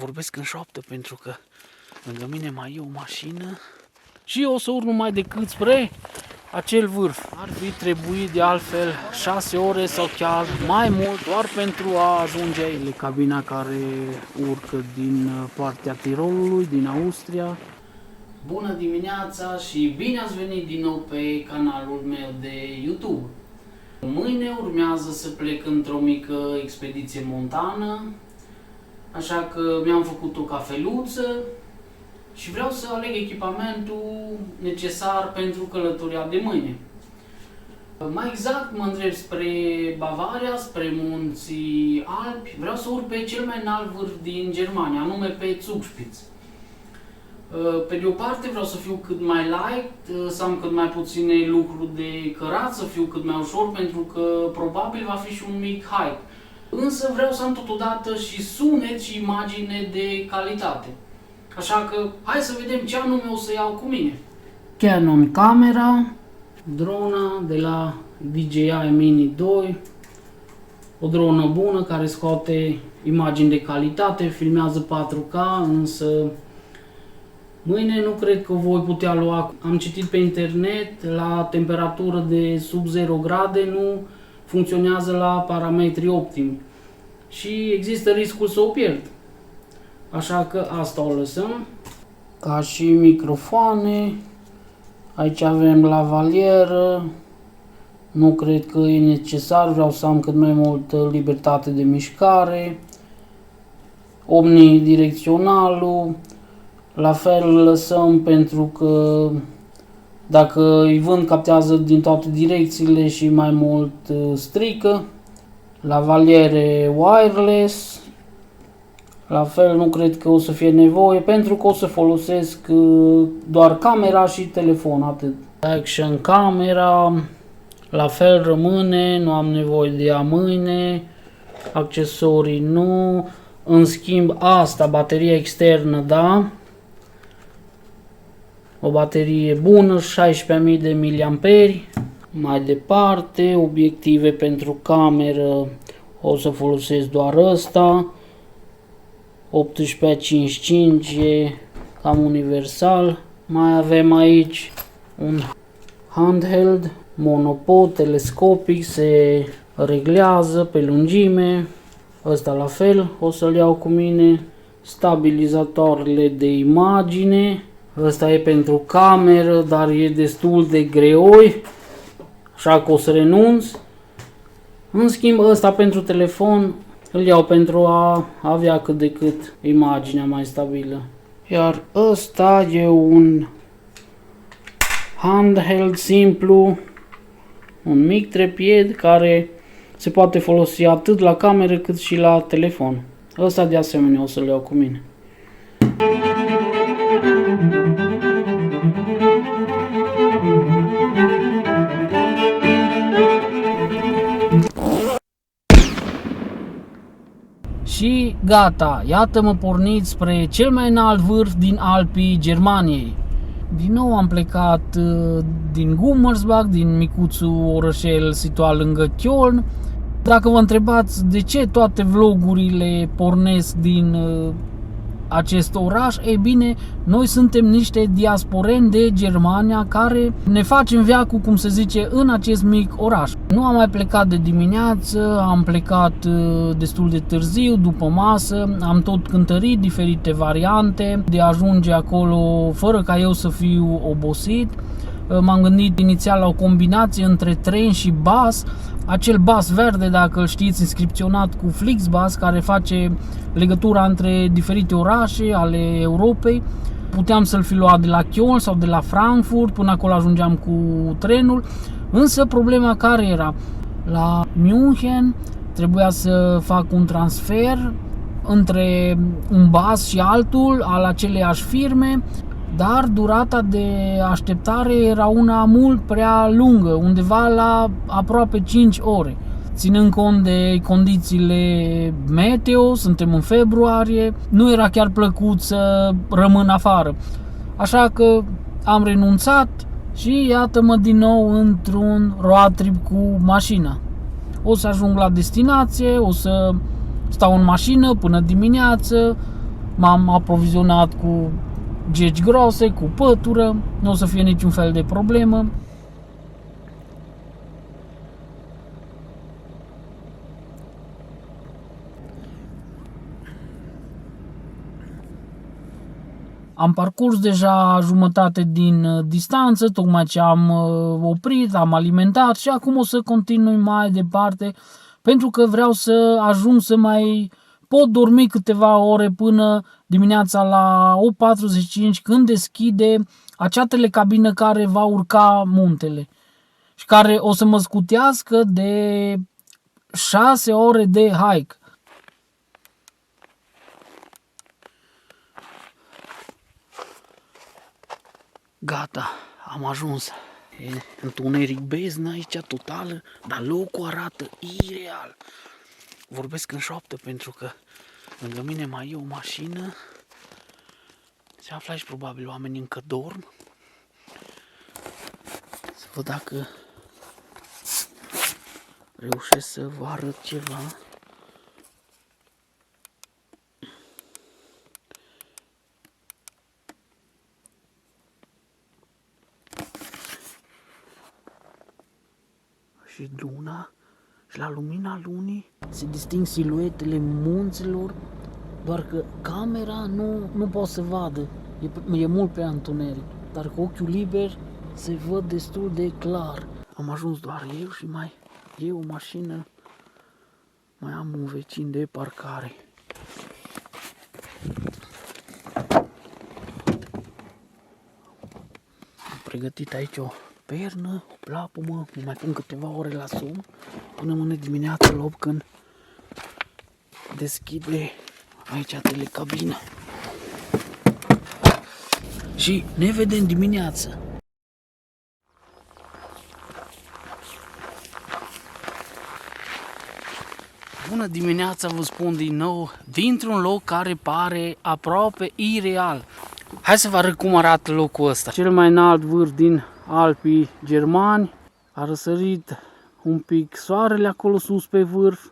vorbesc în șoaptă pentru că lângă mine mai e o mașină și o să urc numai decât spre acel vârf. Ar fi trebuit de altfel 6 ore sau chiar mai mult doar pentru a ajunge aici. Cabina care urcă din partea Tirolului, din Austria. Bună dimineața și bine ați venit din nou pe canalul meu de YouTube. Mâine urmează să plec într-o mică expediție montană, așa că mi-am făcut o cafeluță și vreau să aleg echipamentul necesar pentru călătoria de mâine. Mai exact mă îndrept spre Bavaria, spre munții Alpi. Vreau să urc pe cel mai înalt vârf din Germania, anume pe Zugspitze. Pe de o parte vreau să fiu cât mai light, să am cât mai puține lucruri de cărat, să fiu cât mai ușor, pentru că probabil va fi și un mic hike. Însă vreau să am totodată și sunet și imagine de calitate. Așa că hai să vedem ce anume o să iau cu mine. Canon camera, drona de la DJI Mini 2, o dronă bună care scoate imagini de calitate, filmează 4K, însă mâine nu cred că o voi putea lua. Am citit pe internet, la temperatură de sub 0 grade nu funcționează la parametri optimi și există riscul să o pierd. Așa că asta o lăsăm. Ca și microfoane, aici avem lavalieră, nu cred că e necesar, vreau să am cât mai multă libertate de mișcare. Omnidirecționalul, la fel îl lăsăm pentru că dacă îi vând captează din toate direcțiile și mai mult strică. Lavaliere wireless, la fel nu cred că o să fie nevoie pentru că o să folosesc doar camera și telefon, atât. Action camera, la fel rămâne, nu am nevoie de ea mâine. Accesorii nu, în schimb asta, bateria externă, da. O baterie bună, 16.000 de miliamperi. Mai departe, obiective pentru cameră, o să folosesc doar ăsta. 18-55 e cam universal. Mai avem aici un handheld, monopod, telescopic, se reglează pe lungime. Ăsta la fel, o să-l iau cu mine. Stabilizatoarele de imagine. Ăsta e pentru cameră, dar e destul de greoi, așa că o să renunț. În schimb, ăsta pentru telefon îl iau pentru a avea cât de cât imaginea mai stabilă. Iar ăsta e un handheld simplu, un mic trepied care se poate folosi atât la cameră cât și la telefon. Ăsta de asemenea o să-l iau cu mine. Și gata, iată-mă pornit spre cel mai înalt vârf din Alpii Germaniei. Din nou am plecat din Gummersbach, din micuțul orășel situat lângă Köln. Dacă vă întrebați de ce toate vlogurile pornesc din acest oraș, ei bine, noi suntem niște diasporeni de Germania care ne facem veacul, cum se zice, în acest mic oraș. Nu am mai plecat de dimineață, am plecat destul de târziu, după masă, am tot cântărit diferite variante de a ajunge acolo fără ca eu să fiu obosit. M-am gândit inițial la o combinație între tren și bus, acel bus verde, dacă îl știți, inscripționat cu Flixbus, care face legătura între diferite orașe ale Europei. Puteam să-l fi luat de la Köln sau de la Frankfurt, până acolo ajungeam cu trenul, însă problema care era? La München trebuia să fac un transfer între un bus și altul al aceleiași firme, dar durata de așteptare era una mult prea lungă, undeva la aproape 5 ore. Ținând cont de condițiile meteo, suntem în februarie, nu era chiar plăcut să rămân afară. Așa că am renunțat și iată-mă din nou într-un road trip cu mașina. O să ajung la destinație, o să stau în mașină până dimineață, m-am aprovizionat cu geci grose, cu pătură, nu o să fie niciun fel de problemă. Am parcurs deja jumătate din distanță, tocmai ce am oprit, am alimentat și acum o să continui mai departe pentru că vreau să ajung să mai pot dormi câteva ore până dimineața la 8:45 când deschide acea telecabină care va urca muntele și care o să mă scutească de 6 ore de hike. Gata, am ajuns. E întuneric beznă aici totală, dar locul arată ireal. Vorbesc în șoaptă pentru că lângă mine mai e o mașină. Se află aici, probabil oamenii încă dorm. Să văd dacă reușesc să vă arăt ceva. Și luna, și la lumina lunii se disting siluetele munților, doar că camera nu poate să vadă, e mult prea întuneric, dar cu ochiul liber se văd destul de clar. Am ajuns doar eu și mai e o mașină, mai am un vecin de parcare. Am pregătit aici o pernă, o plapumă, mă mai pun câteva ore la somn până mâine dimineața la 8 când deschide aici telecabina. Și ne vedem dimineața. Bună dimineața, vă spun din nou, dintr-un loc care pare aproape ireal. Hai să vă arăt cum arată locul ăsta. Cel mai înalt vârf din Alpii germani. A răsărit un pic soarele acolo sus pe vârf.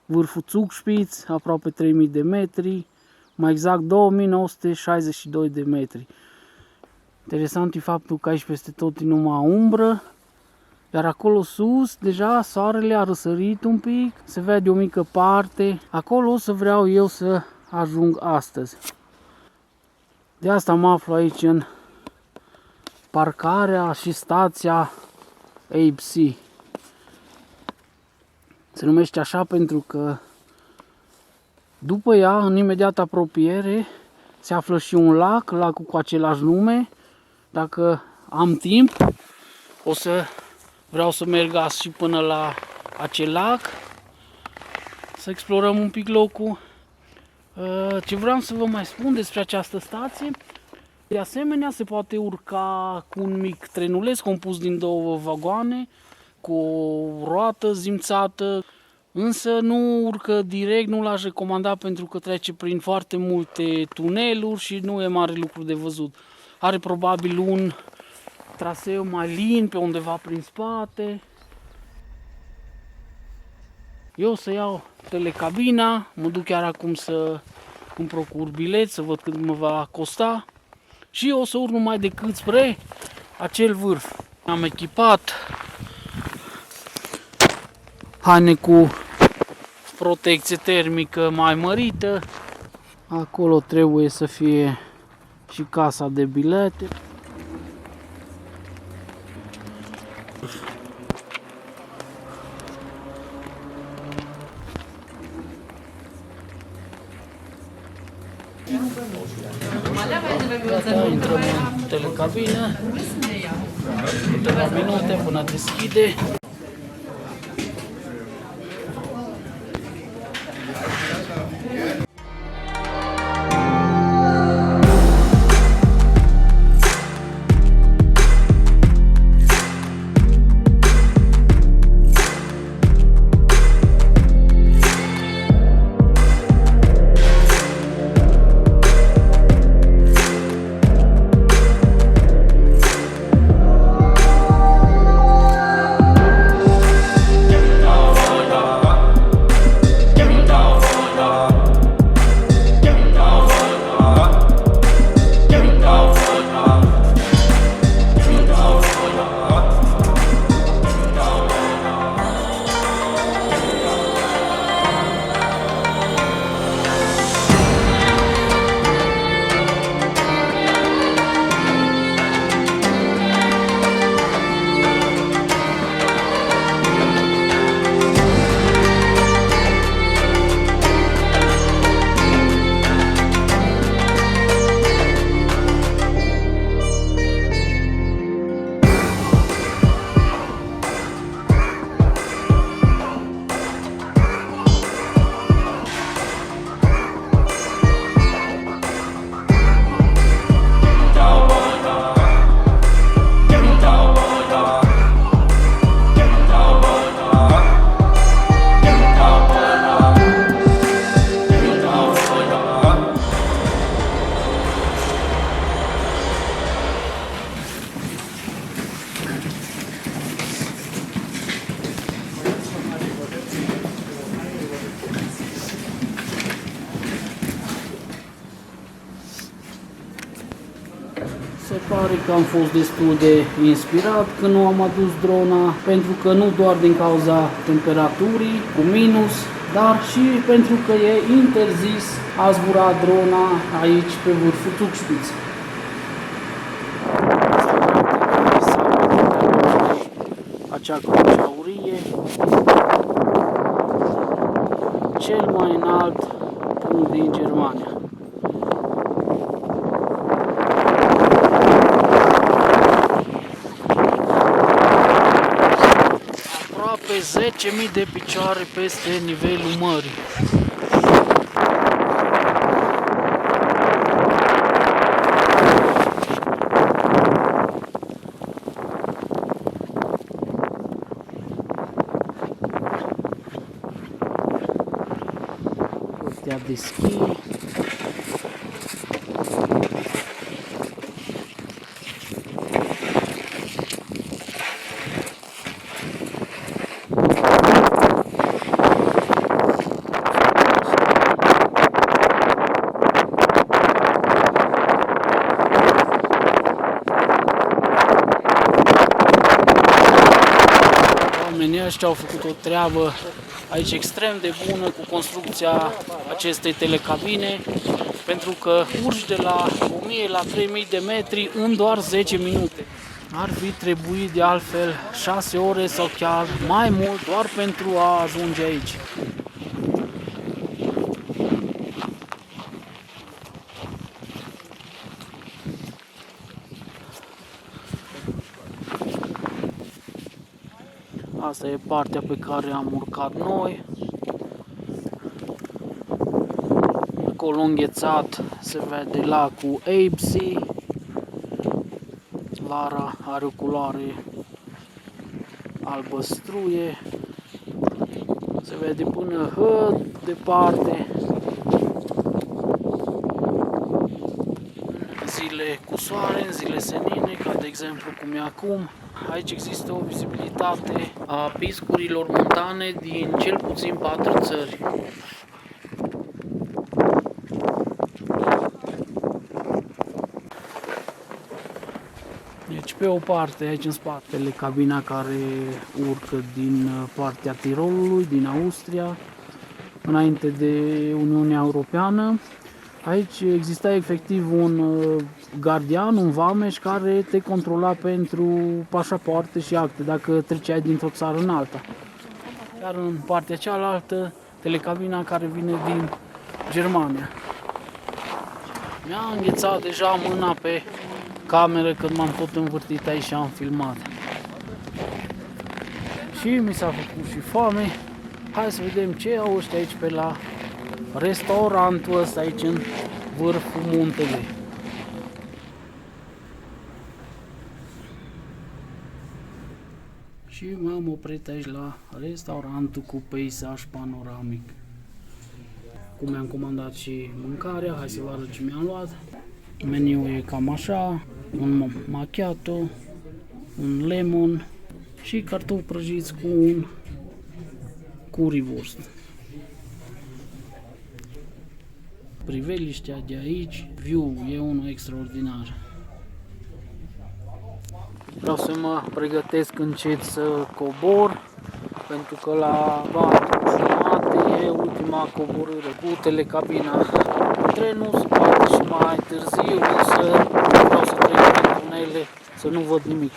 Vârful Zugspitz, aproape 3000 de metri. Mai exact 2962 de metri. Interesant e faptul că aici peste tot e numai umbră. Iar acolo sus, deja soarele a răsărit un pic. Se vede o mică parte. Acolo o să vreau eu să ajung astăzi. De asta mă aflu aici în parcarea și stația ABC. Se numește așa pentru că după ea, în imediată apropiere, se află și un lac, lacul cu același nume. Dacă am timp, vreau să merg și până la acel lac, să explorăm un pic locul. Ce vreau să vă mai spun despre această stație, de asemenea se poate urca cu un mic trenuleț compus din două vagoane, cu o roată zimțată, însă nu urcă direct, nu l-aș recomanda pentru că trece prin foarte multe tuneluri și nu e mare lucru de văzut. Are probabil un traseu mai lin pe undeva prin spate. Eu o să iau telecabina, mă duc chiar acum să îmi procur bilet, să văd cât mă va costa și o să urc numai decât spre acel vârf. Am echipat haine cu protecție termică mai mărită. Acolo trebuie să fie și casa de bilete. Gata, intrăm în telecabină, câteva minute până deschide. Se pare că am fost destul de inspirat când nu am adus drona, pentru că nu doar din cauza temperaturii cu minus, dar și pentru că e interzis a zbura drona aici pe vârful Zugspitze. Acea cruce aurie, cel mai înalt punct din Germania. Aproape 10.000 de picioare peste nivelul mării. De schi. Oamenii ăștia au făcut o treabă aici extrem de bună cu construcția acestei telecabine, pentru că urci de la 1000 la 3000 de metri în doar 10 minute. Ar fi trebuit de altfel 6 ore sau chiar mai mult doar pentru a ajunge aici. Asta e partea pe care am urcat noi. Acolo înghețat se vede lacul Eibsee. Lara are o culoare albăstruie. Se vede până departe. Zile cu soare, în zile senine, ca de exemplu cum e acum. Aici există o vizibilitate a piscurilor montane din cel puțin 4 țări. Deci pe o parte, aici în spatele, cabina care urcă din partea Tirolului, din Austria, înainte de Uniunea Europeană. Aici exista efectiv un gardian, un vameș care te controla pentru pașapoarte și acte dacă treceai dintr-o țară în alta. Iar în partea cealaltă, telecabina care vine din Germania. Mi-a înghețat deja mâna pe cameră când m-am tot învârtit aici și am filmat. Și mi s-a făcut și foame. Hai să vedem ce au ăștia aici pe la restaurantul ăsta aici în vârful muntelui. Și m-am oprit aici la restaurantul cu peisaj panoramic. Cum mi-am comandat și mâncarea, hai să vă arăt ce mi-am luat. Meniul e cam așa, un macchiato, un lemon și cartofi prăjiți cu un currywurst. Priveliștea de aici, view e unul extraordinar. Vreau să mă pregătesc încet să cobor, pentru că la 4:30 e ultima coborâre cu telecabina. Trenul se poate și mai târziu, însă vreau să trec prin tunele să nu văd nimic.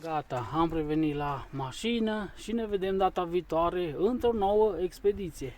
Gata, am revenit la mașină și ne vedem data viitoare într-o nouă expediție.